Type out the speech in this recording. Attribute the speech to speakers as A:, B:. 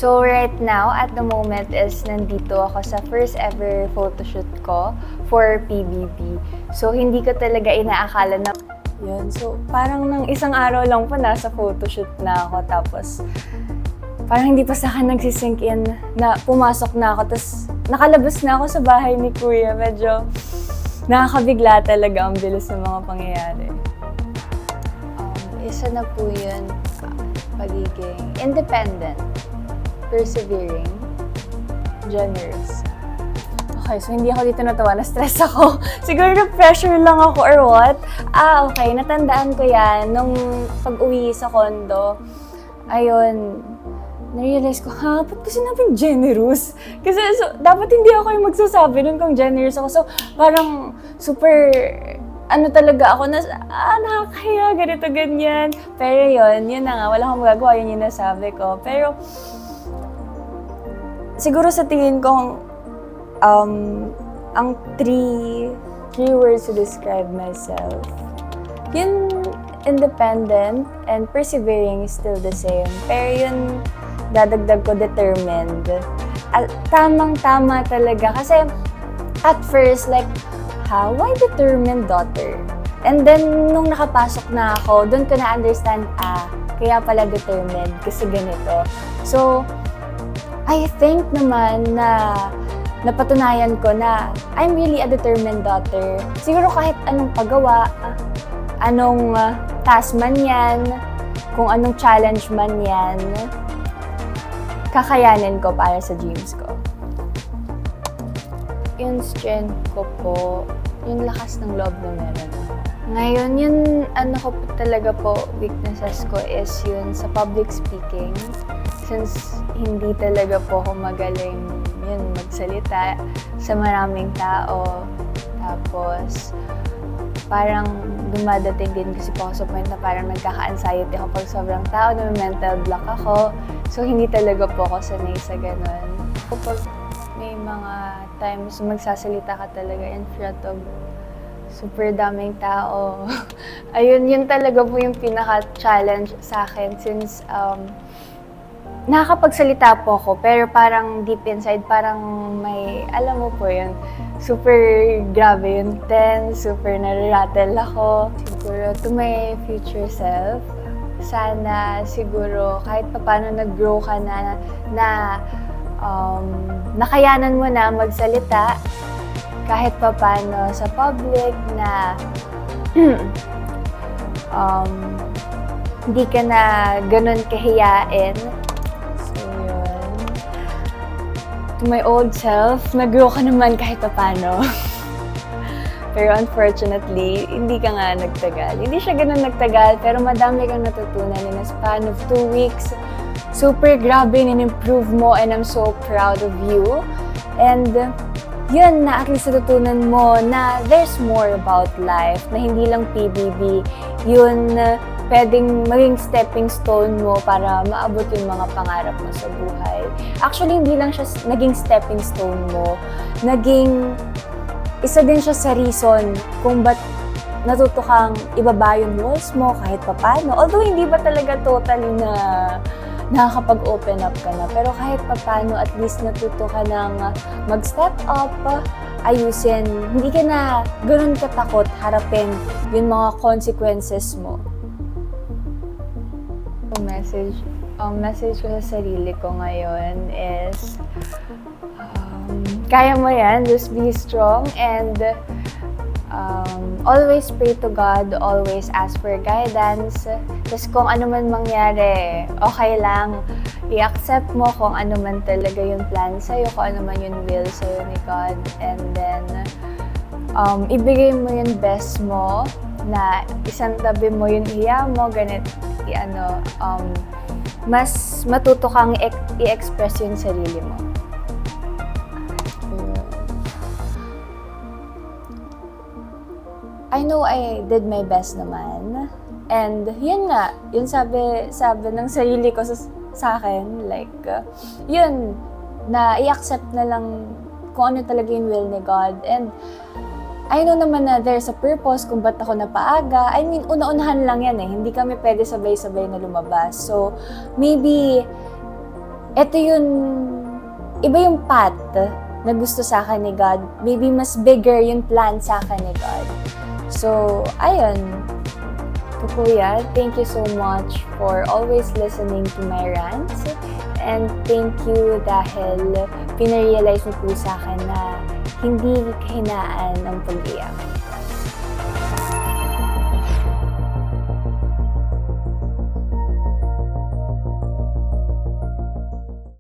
A: So right now, at the moment is nandito ako sa first ever photoshoot ko for PBB. So hindi ko talaga inaakala na yun. So parang nang isang araw lang po nasa photoshoot na ako, tapos parang hindi pa sa akin nagsisink in na pumasok na ako, tapos nakalabas na ako sa bahay ni Kuya. Medyo nakakabigla talaga ang bilis ng mga pangyayari. Isa na po yun, pagiging independent, persevering, generous. Okay, so hindi ako dito natawa, na-stress ako. Siguro pressure lang ako or what? Okay, natandaan ko yan nung pag-uwi sa condo. Ayun, na-realize ko, ba't ko sinabing generous? Kasi dapat hindi ako yung magsasabi nun kung generous ako. So, parang super, talaga ako na, nakakahiya, ganito, ganyan. Pero yun na nga, wala akong magagawa, yun yung nasabi ko. Pero, siguro sa tingin ko, ang three words to describe myself, yun, independent and persevering is still the same. Pero yun, dadagdag ko determined. Tamang-tama talaga. Kasi, at first, like, why determined daughter? And then, nung nakapasok na ako, doon ko na-understand, kaya pala determined, kasi ganito. So, I think naman na napatunayan ko na I'm really a determined daughter. Siguro kahit anong paggawa, anong task man yan, kung anong challenge man yan, kakayanin ko para sa dreams ko. Yung strength ko po, yung lakas ng loob na meron ako. Ngayon, yung ko po talaga po, weaknesses ko is yun sa public speaking. Since hindi talaga po ako magaling magsalita sa maraming tao. Tapos, parang dumadating din kasi po ako sa point na parang nagkaka-anxiety ako pag sobrang tao, na mental block ako. So, hindi talaga po ako sanay sa ganun. Kapag may mga times magsasalita ka talaga in front of super daming tao. Ayun, yun talaga po yung pinaka-challenge sa akin since nakakapagsalita po ako, pero parang deep inside, parang may, alam mo po yun, super grabe yung tense, super nare-rattle ako. Siguro to my future self, sana siguro kahit paano nag-grow ka na nakayanan mo na magsalita, kahit paano sa public na hindi ka na ganun kahiyain. To my old self, nag-grow ka naman kahit paano. Pero unfortunately, hindi ka nga nagtagal. Hindi siya ganun nagtagal, pero madami kang natutunan in a span of 2 weeks. Super grabe, in-improve mo, and I'm so proud of you. And yun, na at least natutunan mo na there's more about life, na hindi lang PBB. Yun, pwedeng maging stepping stone mo para maabot yung mga pangarap mo sa buhay. Actually, hindi lang siya naging stepping stone mo. Isa din siya sa reason kung ba't natuto kang ibaba yung walls mo kahit papano. Although, hindi ba talaga totally na nakakapag-open up ka na. Pero kahit papano, at least natuto ka ng mag-step up, ayusin. Hindi ka na ganun katakot harapin yung mga consequences mo. Message ko sa sarili ko ngayon is kaya mo yan, just be strong, and always pray to God, always ask for guidance. Tapos kung ano man mangyari, okay lang, i-accept mo kung ano man talaga yung plan sa'yo, kung ano man yung will sa'yo ni God, and then ibigay mo yung best mo, na isang tabi mo yung hiya mo, mas matuto kang i-express yung sarili mo. I know I did my best naman. And yun nga, yun sabi ng sarili ko sa akin, like, yun, na i-accept na lang kung ano talaga yung will ni God. And I know naman na there's a purpose kung ba't ako napaaga. I mean, una-unahan lang yan eh. Hindi kami pwede sabay-sabay na lumabas. So, maybe ito iba yung path na gusto sa akin ni God. Maybe mas bigger yung plan sa akin ni God. So, ayun. Kuya, thank you so much for always listening to my rants. And thank you dahil pinarealize mo po sa akin na hindi kahinaan ang pag-iyak.